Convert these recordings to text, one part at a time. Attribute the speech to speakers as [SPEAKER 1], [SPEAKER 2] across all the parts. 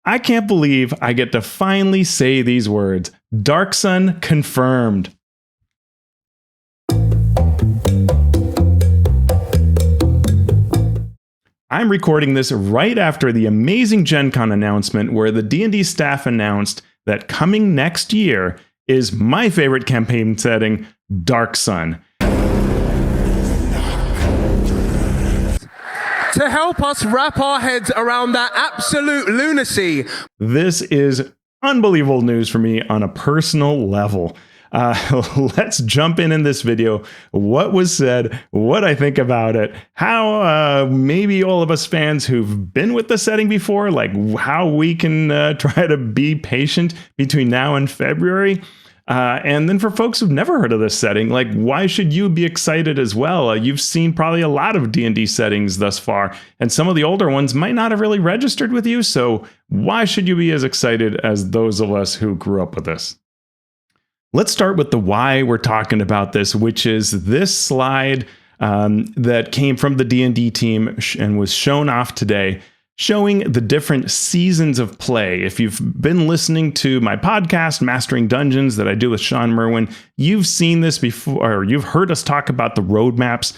[SPEAKER 1] I can't believe I get to finally say these words. Dark Sun confirmed. I'm recording this right after the amazing Gen Con announcement where the D&D staff announced that coming next year is my favorite campaign setting, Dark Sun.
[SPEAKER 2] To help us wrap our heads around that absolute lunacy.
[SPEAKER 1] This is unbelievable news for me on a personal level. Let's jump in this video. What was said, what I think about it, how maybe all of us fans who've been with the setting before, like how we can try to be patient between now and February. And then for folks who've never heard of this setting, like why should you be excited as well? You've seen probably a lot of D&D settings thus far, and some of the older ones might not have really registered with you. So why should you be as excited as those of us who grew up with this? Let's start with the why we're talking about this, which is this slide that came from the D&D team and was shown off today, showing the different seasons of play. If you've been listening to my podcast, Mastering Dungeons, that I do with Sean Merwin, you've seen this before, or you've heard us talk about the roadmaps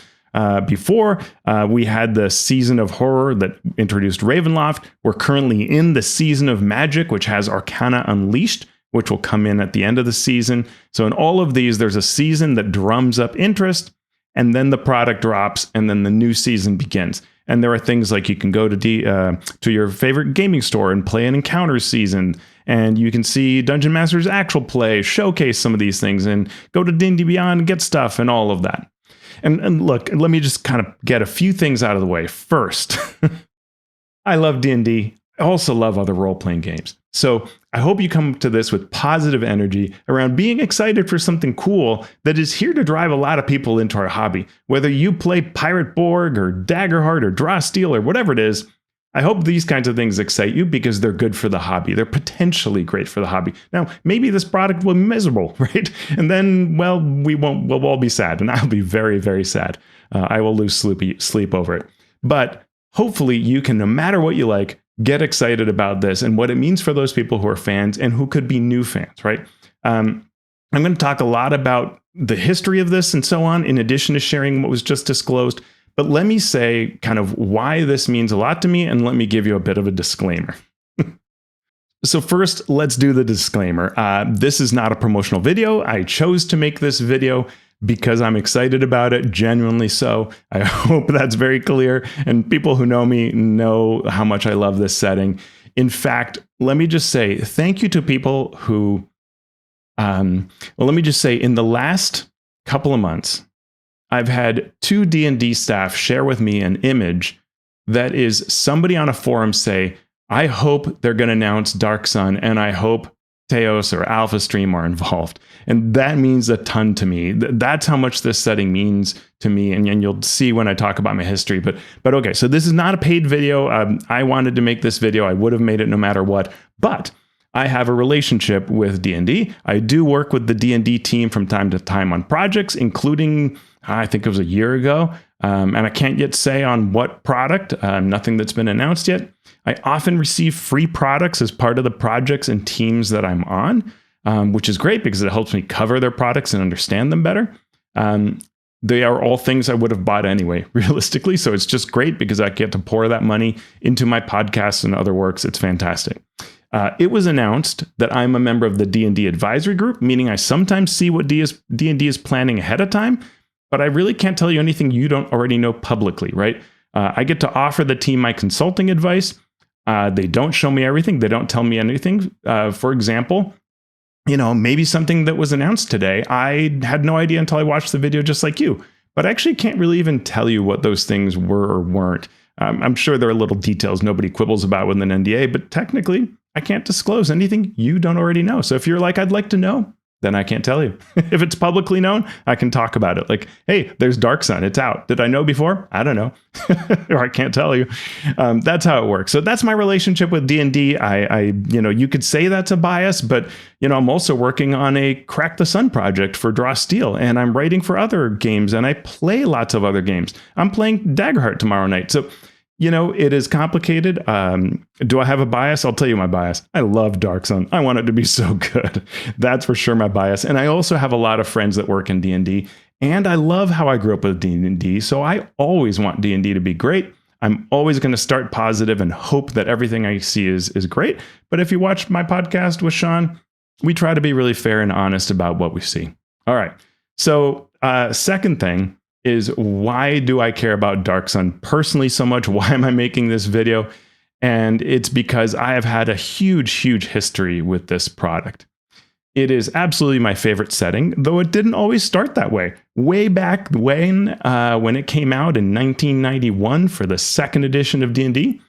[SPEAKER 1] before. We had the season of horror that introduced Ravenloft. We're currently in the season of magic, which has Arcana Unleashed, which will come in at the end of the season. So in all of these, there's a season that drums up interest, and then the product drops, and then the new season begins. And there are things like you can go to your favorite gaming store and play an Encounters season, and you can see Dungeon Master's actual play, showcase some of these things, and go to D&D Beyond and get stuff and all of that. And look, let me just kind of get a few things out of the way. First, I love D&D. I also love other role-playing games. So I hope you come to this with positive energy around being excited for something cool that is here to drive a lot of people into our hobby. Whether you play Pirate Borg or Daggerheart or Draw Steel or whatever it is, I hope these kinds of things excite you because they're good for the hobby. They're potentially great for the hobby. Now, maybe this product will be miserable, right? And then, well, we'll all be sad, and I'll be very, very sad. I will lose sleep over it. But hopefully you can, no matter what you like, get excited about this and what it means for those people who are fans and who could be new fans, right? I'm going to talk a lot about the history of this and so on, in addition to sharing what was just disclosed. But let me say kind of why this means a lot to me, and let me give you a bit of a disclaimer. So first, let's do the disclaimer. This is not a promotional video. I chose to make this video because I'm excited about it, genuinely so. I hope that's very clear. And people who know me know how much I love this setting. In fact, let me just say thank you to people who, let me just say in the last couple of months, I've had 2 D&D staff share with me an image that is somebody on a forum say, I hope they're going to announce Dark Sun, and I hope Teos or Alphastream are involved. And that means a ton to me. That's how much this setting means to me. And you'll see when I talk about my history. But okay, so this is not a paid video. I wanted to make this video. I would have made it no matter what. But I have a relationship with D&D. I do work with the D&D team from time to time on projects, including, I think it was a year ago. And I can't yet say on what product, nothing that's been announced yet. I often receive free products as part of the projects and teams that I'm on, which is great because it helps me cover their products and understand them better. They are all things I would have bought anyway, realistically. So it's just great because I get to pour that money into my podcasts and other works. It's fantastic. It was announced that I'm a member of the D&D advisory group, meaning I sometimes see what D&D is planning ahead of time, but I really can't tell you anything you don't already know publicly, right? I get to offer the team my consulting advice. They don't show me everything. They don't tell me anything. For example, maybe something that was announced today, I had no idea until I watched the video just like you. But I actually can't really even tell you what those things were or weren't. I'm sure there are little details nobody quibbles about with an NDA, but technically, I can't disclose anything you don't already know. So if you're like, I'd like to know, then I can't tell you. If it's publicly known, I can talk about it. Like, hey, there's Dark Sun. It's out. Did I know before? I don't know. Or I can't tell you. That's how it works. So that's my relationship with D&D. You could say that's a bias, but, I'm also working on a Crack the Sun project for Draw Steel, and I'm writing for other games, and I play lots of other games. I'm playing Daggerheart tomorrow night. So It is complicated. Do I have a bias? I'll tell you my bias. I love Dark Sun. I want it to be so good. That's for sure my bias. And I also have a lot of friends that work in D&D, and I love how I grew up with D&D. So I always want D&D to be great. I'm always going to start positive and hope that everything I see is great. But if you watch my podcast with Sean, we try to be really fair and honest about what we see. All right. So second thing is, why do I care about Dark Sun personally so much? Why am I making this video? And it's because I have had a huge history with this product. It is absolutely my favorite setting, though it didn't always start that way. Way back when it came out in 1991 for the second edition of D&D,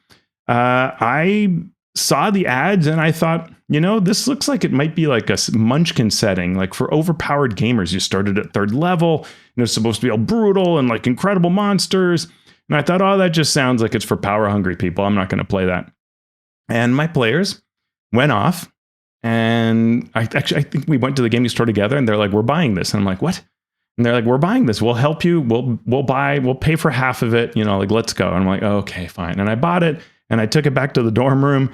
[SPEAKER 1] I saw the ads and I thought, this looks like it might be like a Munchkin setting, like for overpowered gamers. You started at 3rd level, and it's supposed to be all brutal and like incredible monsters. And I thought, that just sounds like it's for power hungry people. I'm not going to play that. And my players went off, and I think we went to the gaming store together, and they're like, we're buying this. And I'm like, what? And they're like, we're buying this. We'll help you. We'll pay for half of it. Let's go. And I'm like, okay, fine. And I bought it, and I took it back to the dorm room,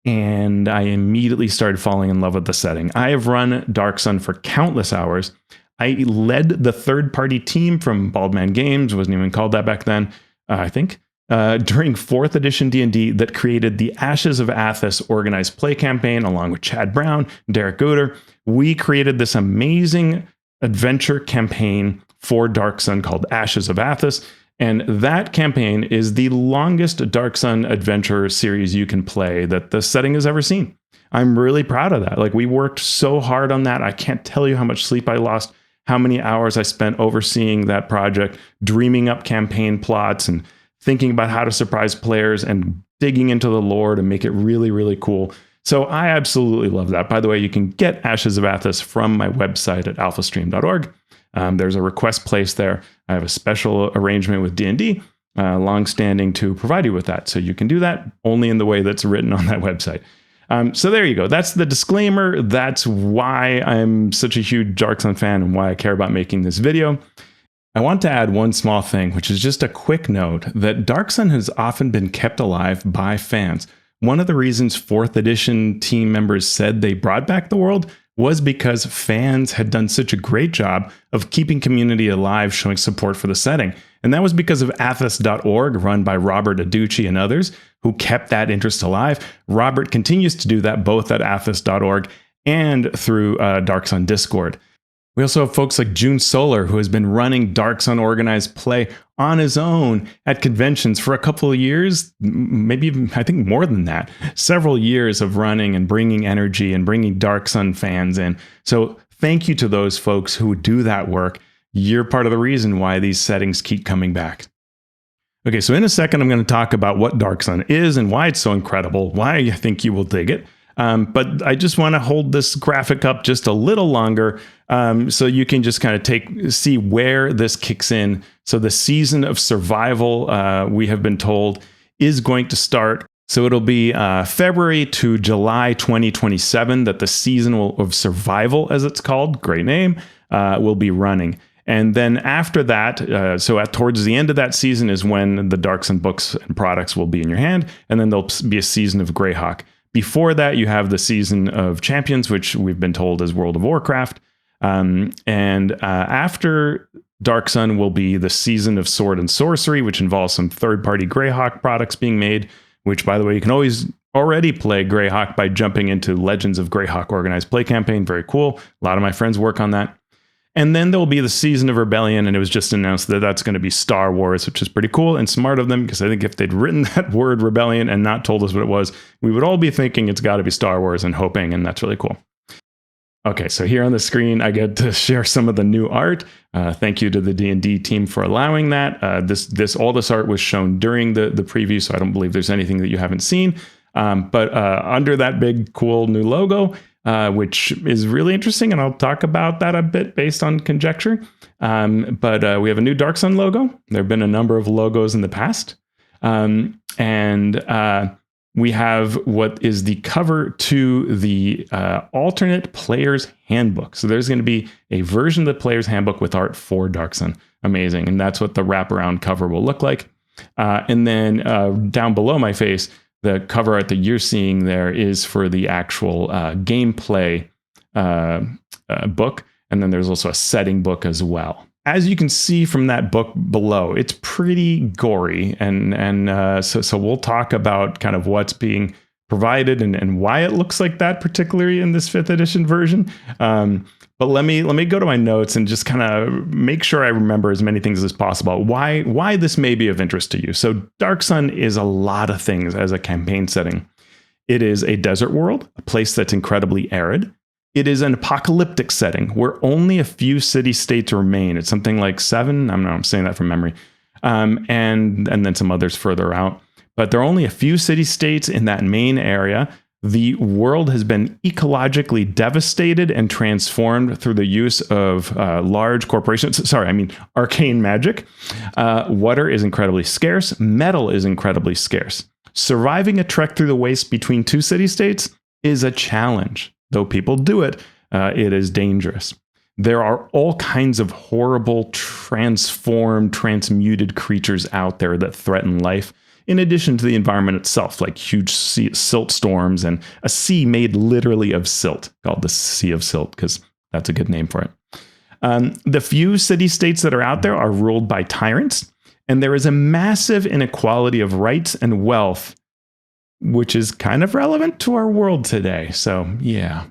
[SPEAKER 1] and I immediately started falling in love with the setting. I have run Dark Sun for countless hours. I led the third-party team from Baldman Games, wasn't even called that back then, I think, during 4th edition D&D that created the Ashes of Athas organized play campaign, along with Chad Brown, Derek Goder. We created this amazing adventure campaign for Dark Sun called Ashes of Athas. And that campaign is the longest Dark Sun adventure series you can play that the setting has ever seen. I'm really proud of that. We worked so hard on that. I can't tell you how much sleep I lost, how many hours I spent overseeing that project, dreaming up campaign plots and thinking about how to surprise players and digging into the lore to make it really, really cool. So I absolutely love that. By the way, you can get Ashes of Athas from my website at alphastream.org. There's a request placed there. I have a special arrangement with D&D, longstanding, to provide you with that. So you can do that only in the way that's written on that website. So there you go. That's the disclaimer. That's why I'm such a huge Dark Sun fan and why I care about making this video. I want to add one small thing, which is just a quick note that Dark Sun has often been kept alive by fans. One of the reasons 4th edition team members said they brought back the world was because fans had done such a great job of keeping community alive, showing support for the setting. And that was because of Athas.org, run by Robert Aducci and others, who kept that interest alive. Robert continues to do that both at Athas.org and through Dark Sun Discord. We also have folks like June Solar, who has been running Dark Sun organized play on his own at conventions for a couple of years, maybe even, I think, more than that. Several years of running and bringing energy and bringing Dark Sun fans in. So thank you to those folks who do that work. You're part of the reason why these settings keep coming back. Okay, so in a second, I'm going to talk about what Dark Sun is and why it's so incredible, why I think you will dig it. But I just want to hold this graphic up just a little longer so you can just kind of see where this kicks in. So the season of survival, we have been told, is going to start. So it'll be February to July 2027 that the season of survival, as it's called, great name, will be running. And then after that, towards the end of that season is when the Dark Sun books and products will be in your hand. And then there'll be a season of Greyhawk. Before that, you have the season of Champions, which we've been told is World of Warcraft. After Dark Sun will be the season of Sword and Sorcery, which involves some third-party Greyhawk products being made, which, by the way, you can always already play Greyhawk by jumping into Legends of Greyhawk Organized Play Campaign. Very cool. A lot of my friends work on that. And then there will be the season of Rebellion, and it was just announced that that's going to be Star Wars, which is pretty cool and smart of them, because I think if they'd written that word Rebellion and not told us what it was, we would all be thinking it's got to be Star Wars and hoping, and that's really cool. Okay, so here on the screen, I get to share some of the new art. Thank you to the D&D team for allowing that. All this art was shown during the preview, so I don't believe there's anything that you haven't seen. But under that big, cool new logo, which is really interesting, and I'll talk about that a bit based on conjecture. But we have a new Dark Sun logo. There have been a number of logos in the past. We have what is the cover to the alternate player's handbook. So there's going to be a version of the player's handbook with art for Dark Sun. Amazing. And that's what the wraparound cover will look like. And then down below my face, the cover art that you're seeing there is for the actual gameplay book. And then there's also a setting book as well. As you can see from that book below, it's pretty gory. And so we'll talk about kind of what's being provided and why it looks like that, particularly in this 5th edition version. But let me go to my notes and just kind of make sure I remember as many things as possible. Why this may be of interest to you. So Dark Sun is a lot of things as a campaign setting. It is a desert world, a place that's incredibly arid. It is an apocalyptic setting where only a few city-states remain. It's something like 7. I'm saying that from memory. And then some others further out. But there are only a few city-states in that main area. The world has been ecologically devastated and transformed through the use of large corporations. Arcane magic. Water is incredibly scarce. Metal is incredibly scarce. Surviving a trek through the waste between 2 city-states is a challenge. Though people do it, it is dangerous. There are all kinds of horrible, transmuted creatures out there that threaten life, in addition to the environment itself, like huge silt storms and a sea made literally of silt, called the Sea of Silt, because that's a good name for it. The few city-states that are out there are ruled by tyrants, and there is a massive inequality of rights and wealth, which is kind of relevant to our world today. So, yeah.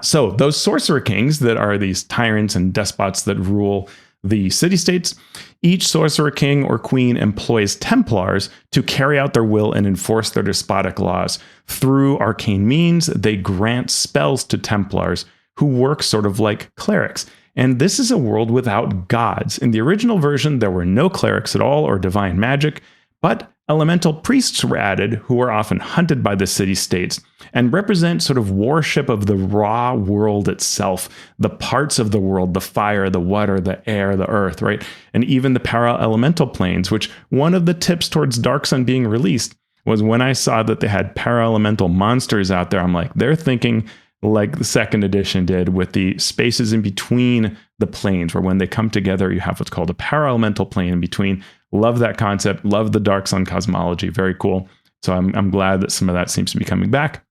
[SPEAKER 1] So those sorcerer kings that are these tyrants and despots that rule the city-states, each sorcerer king or queen employs Templars to carry out their will and enforce their despotic laws. Through arcane means, they grant spells to Templars who work sort of like clerics. And this is a world without gods. In the original version, there were no clerics at all or divine magic, but elemental priests were added who were often hunted by the city-states and represent sort of worship of the raw world itself, the parts of the world, the fire, the water, the air, the earth, right? And even the para-elemental planes, which one of the tips towards Dark Sun being released was when I saw that they had para-elemental monsters out there, I'm like, they're thinking like the 2nd edition did with the spaces in between the planes, where when they come together, you have what's called a para-elemental plane in between. Love that concept. Love the Dark Sun cosmology. Very cool. So I'm glad that some of that seems to be coming back.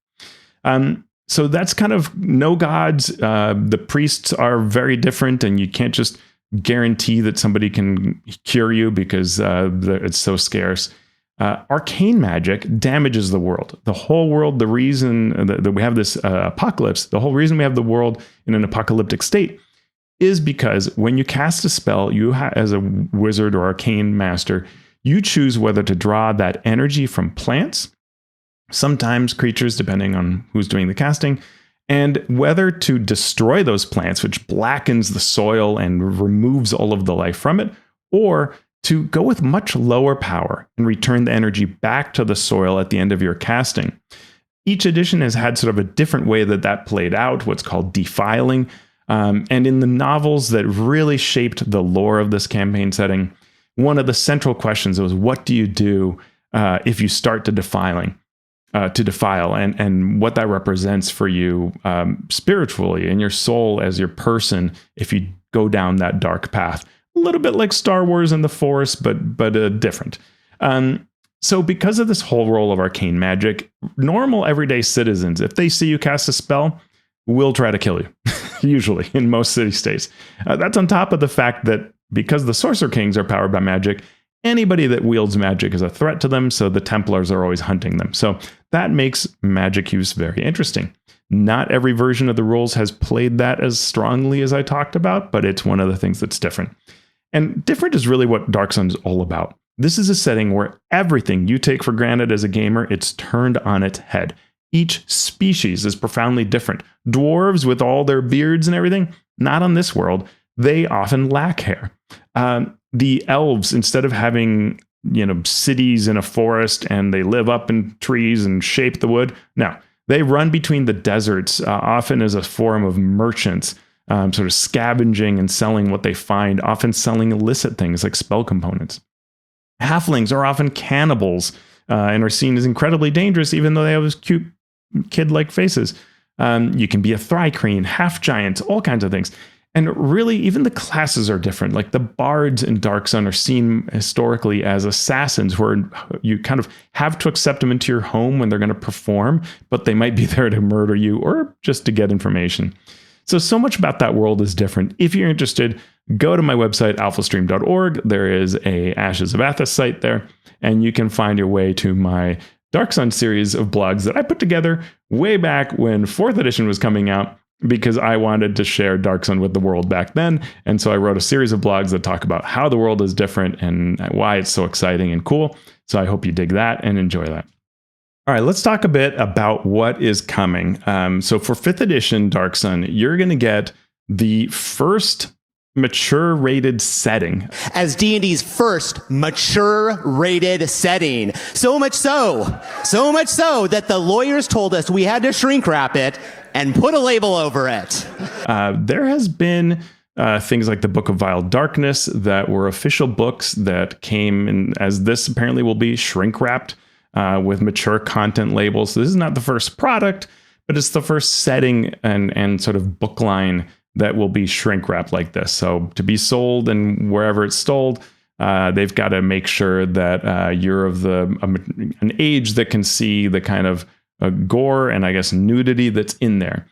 [SPEAKER 1] So that's kind of no gods. The priests are very different, and you can't just guarantee that somebody can cure you because it's so scarce. Arcane magic damages the world. The whole world, the reason that we have this apocalypse, the whole reason we have the world in an apocalyptic state is because when you cast a spell, as a wizard or arcane master, you choose whether to draw that energy from plants, sometimes creatures, depending on who's doing the casting, and whether to destroy those plants, which blackens the soil and removes all of the life from it, or to go with much lower power and return the energy back to the soil at the end of your casting. Each edition has had sort of a different way that played out, what's called defiling. And in the novels that really shaped the lore of this campaign setting, one of the central questions was, what do you do if you start to defile, and what that represents for you spiritually in your soul as your person if you go down that dark path. A little bit like Star Wars and the Force, but different. So because of this whole role of arcane magic, normal everyday citizens, if they see you cast a spell, will try to kill you, usually in most city-states. That's on top of the fact that because the Sorcerer Kings are powered by magic, anybody that wields magic is a threat to them, so the Templars are always hunting them. So that makes magic use very interesting. Not every version of the rules has played that as strongly as I talked about, but it's one of the things that's different. And different is really what Dark Sun's all about. This is a setting where everything you take for granted as a gamer, it's turned on its head. Each species is profoundly different. Dwarves with all their beards and everything, not on this world. They often lack hair. The elves, instead of having cities in a forest and they live up in trees and shape the wood, no, they run between the deserts, often as a form of merchants, sort of scavenging and selling what they find, often selling illicit things like spell components. Halflings are often cannibals and are seen as incredibly dangerous, even though they have those cute kid-like faces. You can be a thri-kreen, half-giants, all kinds of things. And really, even the classes are different. Like the bards in Dark Sun are seen historically as assassins, where you kind of have to accept them into your home when they're going to perform, but they might be there to murder you or just to get information. So much about that world is different. If you're interested, go to my website, alphastream.org. There is a Ashes of Athas site there, and you can find your way to my Dark Sun series of blogs that I put together way back when 4th edition was coming out, because I wanted to share Dark Sun with the world back then. And so I wrote a series of blogs that talk about how the world is different and why it's so exciting and cool. So I hope you dig that and enjoy that. All right, let's talk a bit about what is coming. So for 5th edition Dark Sun, you're going to get the first mature rated setting
[SPEAKER 3] as D&D's first mature rated setting. So much so that the lawyers told us we had to shrink wrap it and put a label over it.
[SPEAKER 1] There has been things like the Book of Vile Darkness that were official books that came in, as this apparently will be shrink wrapped with mature content labels. So this is not the first product, but it's the first setting and sort of book line that will be shrink wrapped like this. So to be sold and wherever it's sold, they've got to make sure that you're of an age that can see the kind of gore and I guess nudity that's in there.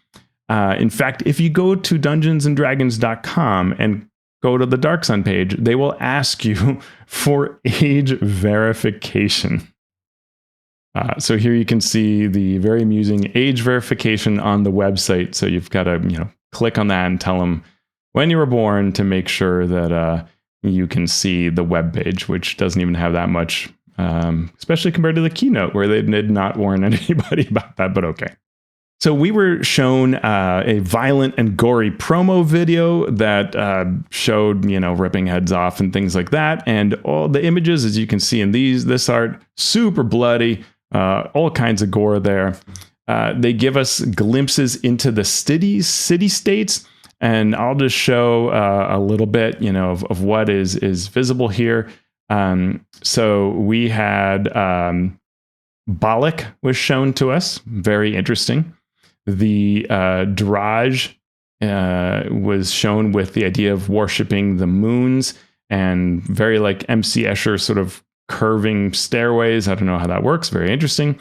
[SPEAKER 1] In fact, if you go to dungeonsanddragons.com and go to the Dark Sun page, they will ask you for age verification. So here you can see the very amusing age verification on the website. So you've got to, click on that and tell them when you were born to make sure that you can see the web page, which doesn't even have that much, especially compared to the keynote where they did not warn anybody about that, but okay. So we were shown a violent and gory promo video that showed, ripping heads off and things like that. And all the images, as you can see in this art, super bloody, all kinds of gore there. They give us glimpses into the city states, and I'll just show a little bit, of what is visible here. So we had Balak was shown to us, very interesting. The Draj was shown with the idea of worshiping the moons and very like MC Escher sort of curving stairways. I don't know how that works. Very interesting.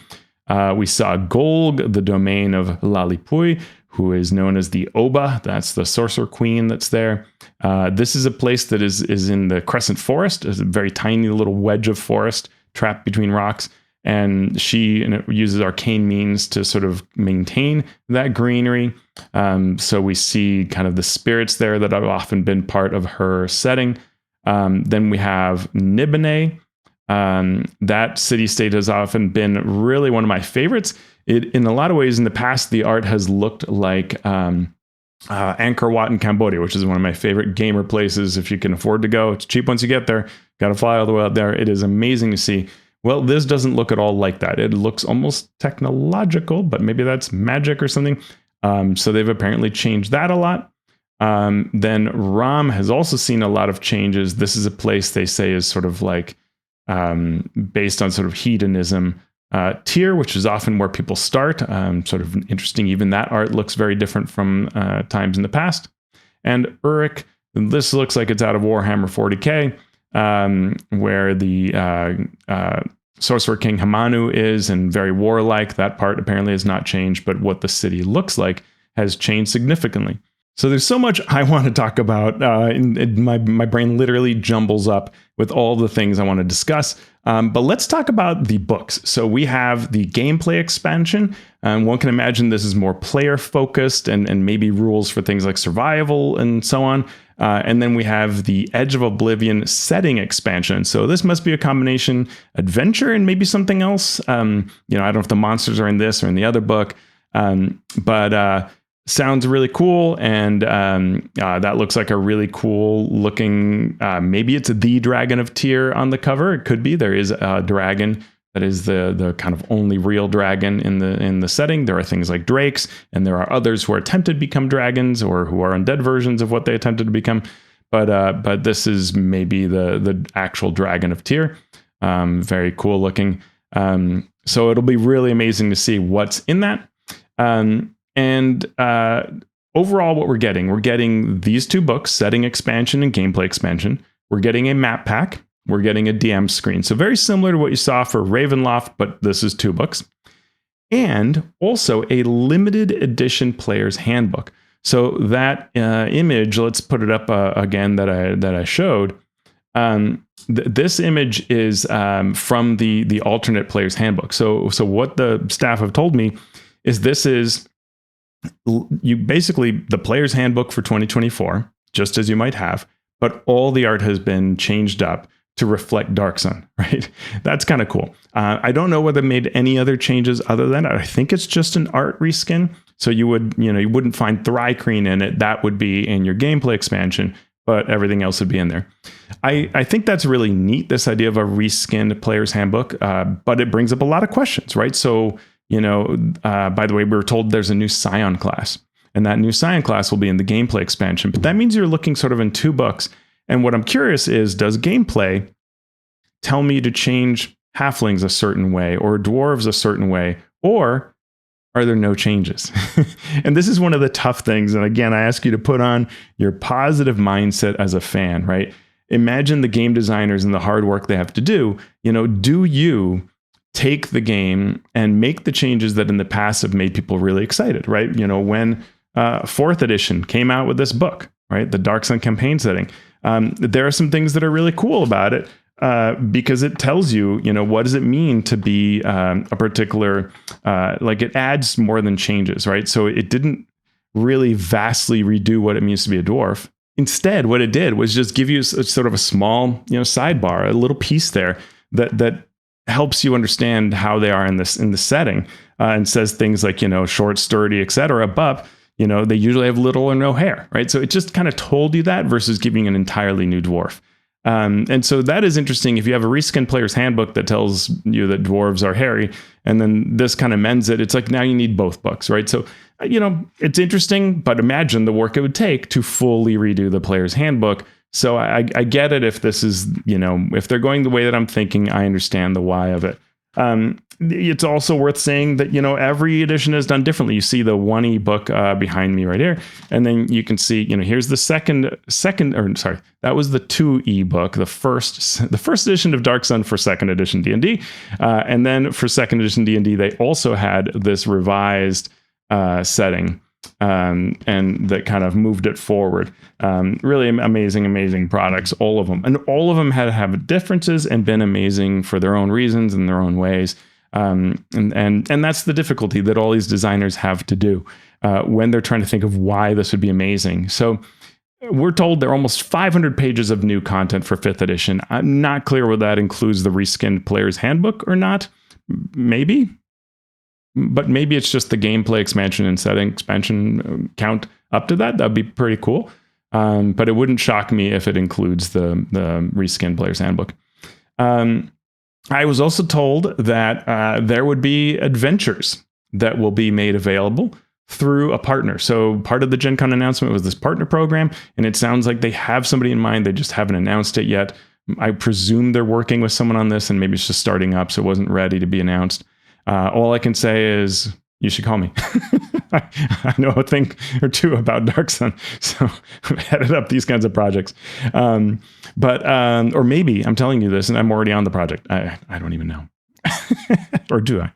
[SPEAKER 1] We saw Golg, the domain of Lalipui, who is known as the Oba. That's the sorcerer queen that's there. This is a place that is in the Crescent Forest. It's a very tiny little wedge of forest trapped between rocks. And she uses arcane means to sort of maintain that greenery. So we see kind of the spirits there that have often been part of her setting. Then we have Nibene. That city-state has often been really one of my favorites. In a lot of ways, in the past, the art has looked like Angkor Wat in Cambodia, which is one of my favorite gamer places. If you can afford to go, it's cheap once you get there. Got to fly all the way out there. It is amazing to see. Well, this doesn't look at all like that. It looks almost technological, but maybe that's magic or something. So they've apparently changed that a lot. Then Ram has also seen a lot of changes. This is a place they say is sort of like based on sort of hedonism. Tyr, which is often where people start. Sort of interesting. Even that art looks very different from times in the past. And Uruk, this looks like it's out of Warhammer 40k. Where the Sorcerer King Hamanu is, and very warlike. That part apparently has not changed, but what the city looks like has changed significantly. So there's so much I want to talk about. My brain literally jumbles up with all the things I want to discuss. But let's talk about the books. So we have the gameplay expansion. One can imagine this is more player focused and maybe rules for things like survival and so on. And then we have the Edge of Oblivion setting expansion. So this must be a combination adventure and maybe something else. I don't know if the monsters are in this or in the other book, but sounds really cool. And that looks like a really cool looking, maybe it's the Dragon of Tyr on the cover. It could be. There is a dragon that is the kind of only real dragon in the setting. There are things like drakes, and there are others who are attempted to become dragons or who are undead versions of what they attempted to become. But this is maybe the actual Dragon of Tyr. Very cool looking. So it'll be really amazing to see what's in that. And overall, what we're getting these 2 books, setting expansion and gameplay expansion. We're getting a map pack. We're getting a DM screen. So very similar to what you saw for Ravenloft, but this is 2 books. And also a limited edition player's handbook. So that image, let's put it up again that I showed. This image is from the alternate player's handbook. So what the staff have told me is this is you basically the player's handbook for 2024, just as you might have, but all the art has been changed up to reflect Dark Sun, right? That's kind of cool. I don't know whether they made any other changes other than that. I think it's just an art reskin. So you wouldn't find Thri-kreen in it. That would be in your gameplay expansion, but everything else would be in there. I think that's really neat, this idea of a reskinned player's handbook, but it brings up a lot of questions, right? So, by the way, we were told there's a new Scion class, and that new Scion class will be in the gameplay expansion, but that means you're looking sort of in 2 books. And what I'm curious is, does gameplay tell me to change halflings a certain way or dwarves a certain way, or are there no changes? And this is one of the tough things. And again, I ask you to put on your positive mindset as a fan, right? Imagine the game designers and the hard work they have to do. Do you take the game and make the changes that in the past have made people really excited, right? When 4th edition came out with this book, right? The Dark Sun campaign setting. There are some things that are really cool about it because it tells you, what does it mean to be a particular, it adds more than changes, right? So it didn't really vastly redo what it means to be a dwarf. Instead, what it did was just give you sort of a small, sidebar, a little piece there that helps you understand how they are in the setting, and says things like, short, sturdy, etc. But they usually have little or no hair, right? So it just kind of told you that versus giving an entirely new dwarf. And so that is interesting. If you have a reskinned player's handbook that tells you that dwarves are hairy, and then this kind of mends it, it's like now you need both books, right? So, it's interesting, but imagine the work it would take to fully redo the player's handbook. So I get it if this is, if they're going the way that I'm thinking, I understand the why of it. It's also worth saying that, every edition is done differently. You see the 1E book behind me right here. And then you can see, here's the that was the 2E book, the first edition of Dark Sun for 2nd edition D&D. And then for 2nd edition D&D, they also had this revised setting. And that kind of moved it forward. Really amazing products, all of them. And all of them had to have differences and been amazing for their own reasons and their own ways. And that's the difficulty that all these designers have to do when they're trying to think of why this would be amazing. So we're told there are almost 500 pages of new content for 5th edition. I'm not clear whether that includes the reskinned player's handbook or not. Maybe. But maybe it's just the gameplay expansion and setting expansion count up to that. That'd be pretty cool. But it wouldn't shock me if it includes the reskinned player's handbook. I was also told that there would be adventures that will be made available through a partner. So part of the Gen Con announcement was this partner program, and it sounds like they have somebody in mind. They just haven't announced it yet. I presume they're working with someone on this, and maybe it's just starting up, so it wasn't ready to be announced. All I can say is you should call me. I know a thing or two about Dark Sun, so I've headed up these kinds of projects. Or maybe I'm telling you this and I'm already on the project. I don't even know. Or do I?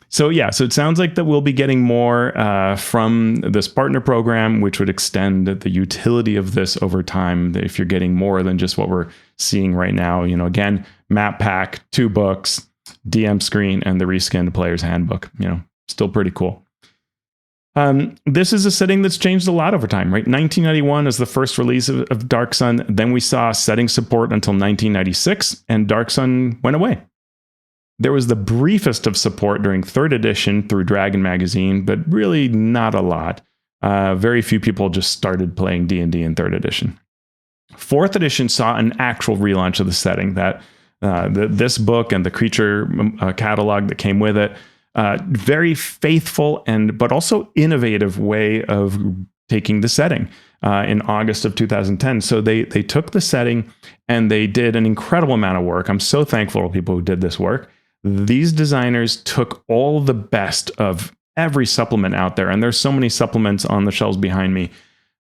[SPEAKER 1] So it sounds like that we'll be getting more from this partner program, which would extend the utility of this over time. If you're getting more than just what we're seeing right now, again, map pack, 2 books, DM screen, and the reskinned player's handbook. Still pretty cool. This is a setting that's changed a lot over time, right? 1991 is the first release of Dark Sun. Then we saw setting support until 1996, and Dark Sun went away. There was the briefest of support during 3rd edition through Dragon Magazine, but really not a lot. Very few people just started playing D&D in 3rd edition. 4th edition saw an actual relaunch of the setting that this book and the creature catalog that came with it, very faithful but also innovative way of taking the setting in August of 2010. So they took the setting and they did an incredible amount of work. I'm so thankful to people who did this work. These designers took all the best of every supplement out there. And there's so many supplements on the shelves behind me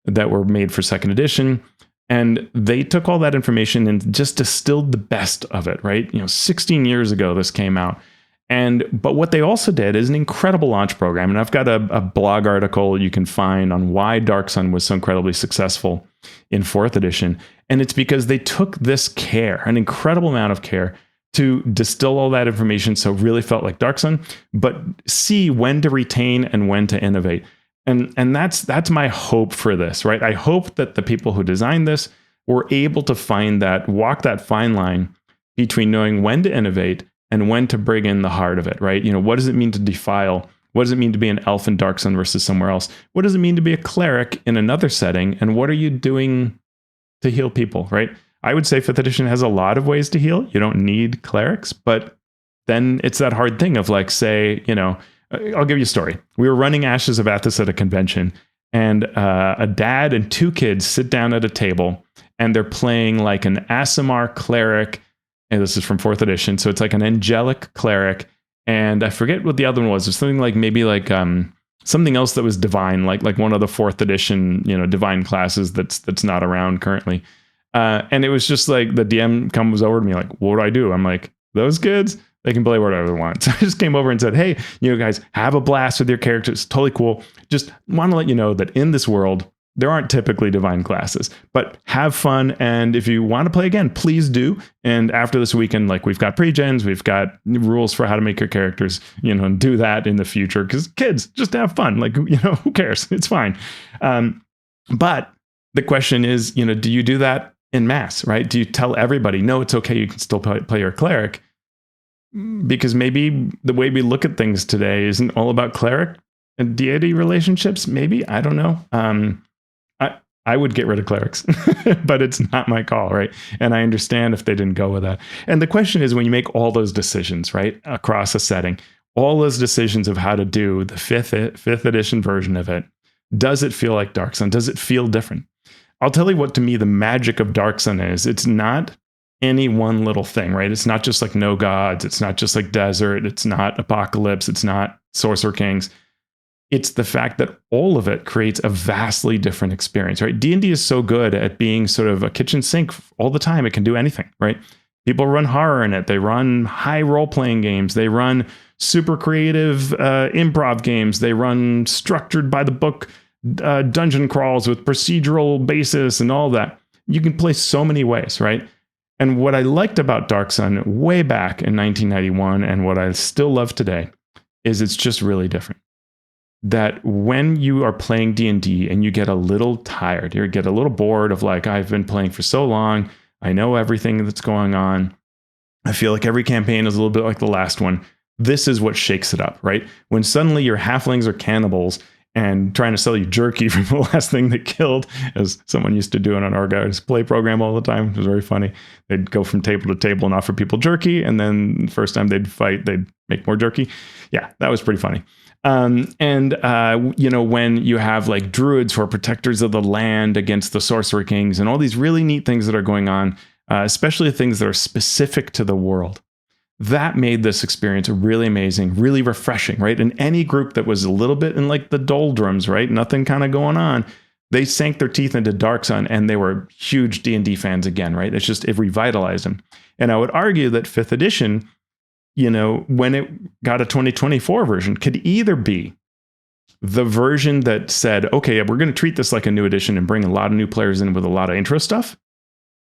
[SPEAKER 1] that were made for second edition. And they took all that information and just distilled the best of it, right? 16 years ago, this came out. But what they also did is an incredible launch program. And I've got a blog article you can find on why Dark Sun was so incredibly successful in 4th edition. And it's because they took this care, an incredible amount of care, to distill all that information so it really felt like Dark Sun, but see when to retain and when to innovate. And that's my hope for this, right? I hope that the people who designed this were able to walk that fine line between knowing when to innovate and when to bring in the heart of it, right? What does it mean to defile? What does it mean to be an elf in Dark Sun versus somewhere else? What does it mean to be a cleric in another setting? And what are you doing to heal people, right? I would say 5th edition has a lot of ways to heal. You don't need clerics, but then it's that hard thing of like, say, I'll give you a story. We were running Ashes of Athas at a convention, and a dad and 2 kids sit down at a table, and they're playing like an Aasimar cleric. And this is from 4th edition, so it's like an angelic cleric. And I forget what the other one was. It was something like maybe like something else that was divine, like one of the 4th edition divine classes that's not around currently. And it was just like the DM comes over to me like, what do I do? I'm like, those kids, they can play whatever they want. So I just came over and said, hey, guys, have a blast with your characters. Totally cool. Just want to let you know that in this world, there aren't typically divine classes, but have fun. And if you want to play again, please do. And after this weekend, like we've got pre-gens, we've got rules for how to make your characters, do that in the future. Because kids, just have fun. Like, who cares? It's fine. But the question is, do you do that in mass, right? Do you tell everybody, no, it's okay, you can still play your cleric? Because maybe the way we look at things today isn't all about cleric and deity relationships. Maybe, I don't know. I would get rid of clerics, but it's not my call, right? And I understand if they didn't go with that. And the question is, when you make all those decisions, right, across a setting, all those decisions of how to do the fifth edition version of it, does it feel like Dark Sun? Does it feel different? I'll tell you what, to me, the magic of Dark Sun is. It's not any one little thing, right? It's not just like no gods. It's not just like desert. It's not apocalypse. It's not sorcerer kings. It's the fact that all of it creates a vastly different experience, right? D&D is so good at being sort of a kitchen sink all the time. It can do anything, right? People run horror in it. They run high role-playing games. They run super creative improv games. They run structured by the book dungeon crawls with procedural basis and all that. You can play so many ways, right? And what I liked about Dark Sun way back in 1991 and what I still love today is it's just really different. That when you are playing D&D and you get a little tired, you get a little bored of like, I've been playing for so long, I know everything that's going on, I feel like every campaign is a little bit like the last one. This is what shakes it up, right? When suddenly your halflings are cannibals and trying to sell you jerky from the last thing they killed, as someone used to do in an Argyle's play program all the time. It was very funny. They'd go from table to table and offer people jerky, and then the first time they'd fight, they'd make more jerky. Yeah, that was pretty funny. When you have like druids who are protectors of the land against the sorcerer kings and all these really neat things that are going on, especially things that are specific to the world, that made this experience really amazing, really refreshing, right? And any group that was a little bit in like the doldrums, right? Nothing kind of going on. They sank their teeth into Dark Sun and they were huge D&D fans again, right? It revitalized them. And I would argue that 5th edition, when it got a 2024 version, could either be the version that said, okay, we're going to treat this like a new edition and bring a lot of new players in with a lot of intro stuff,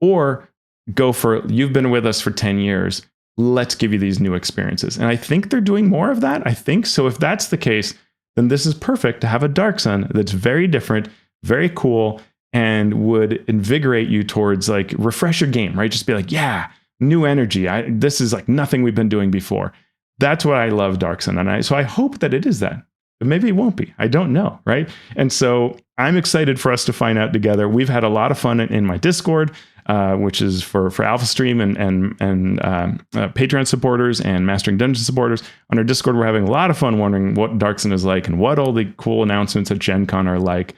[SPEAKER 1] or go for, you've been with us for 10 years. Let's give you these new experiences. And I think they're doing more of that. I think so. If that's the case, then this is perfect to have a Dark Sun that's very different, very cool, and would invigorate you towards like refresh your game, right? Just be like, yeah, new energy. This is like nothing we've been doing before. That's what I love Dark Sun. And so I hope that it is that. But maybe it won't be. I don't know, right? And so I'm excited for us to find out together. We've had a lot of fun in my Discord, which is for Alphastream and Patreon supporters and Mastering Dungeon supporters. On our Discord, we're having a lot of fun wondering what Dark Sun is like and what all the cool announcements at Gen Con are like,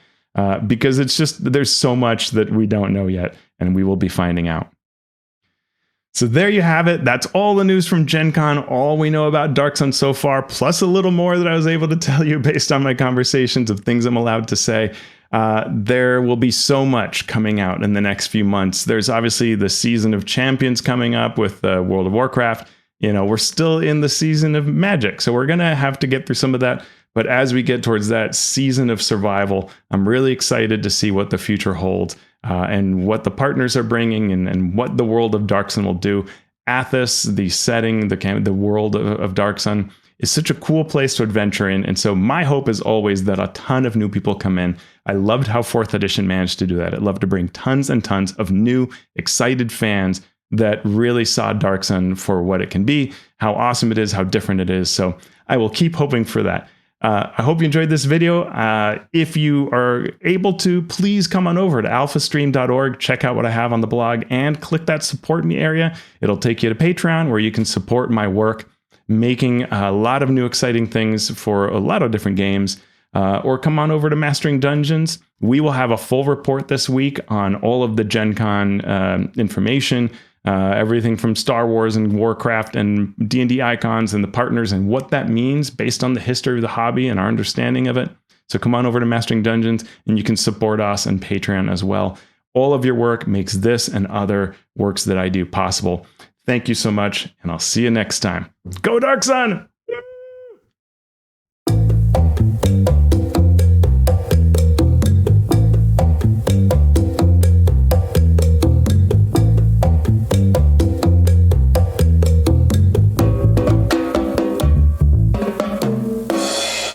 [SPEAKER 1] because it's just, there's so much that we don't know yet, and we will be finding out. So there you have it. That's all the news from Gen Con, all we know about Dark Sun so far, plus a little more that I was able to tell you based on my conversations of things I'm allowed to say. There will be so much coming out in the next few months. There's obviously the Season of Champions coming up with World of Warcraft. We're still in the season of Magic, so we're going to have to get through some of that. But as we get towards that season of survival, I'm really excited to see what the future holds. And what the partners are bringing and what the world of Dark Sun will do. Athas, the setting, the world of Dark Sun is such a cool place to adventure in. And so my hope is always that a ton of new people come in. I loved how 4th edition managed to do that. I'd love to bring tons and tons of new, excited fans that really saw Dark Sun for what it can be, how awesome it is, how different it is. So I will keep hoping for that. I hope you enjoyed this video. If you are able to, please come on over to alphastream.org, check out what I have on the blog, and click that support me area. It'll take you to Patreon, where you can support my work, making a lot of new exciting things for a lot of different games. Or come on over to Mastering Dungeons. We will have a full report this week on all of the Gen Con information, everything from Star Wars and Warcraft and D&D icons and the partners and what that means based on the history of the hobby and our understanding of it. So come on over to Mastering Dungeons and you can support us on Patreon as well. All of your work makes this and other works that I do possible. Thank you so much, and I'll see you next time. Go Dark Sun!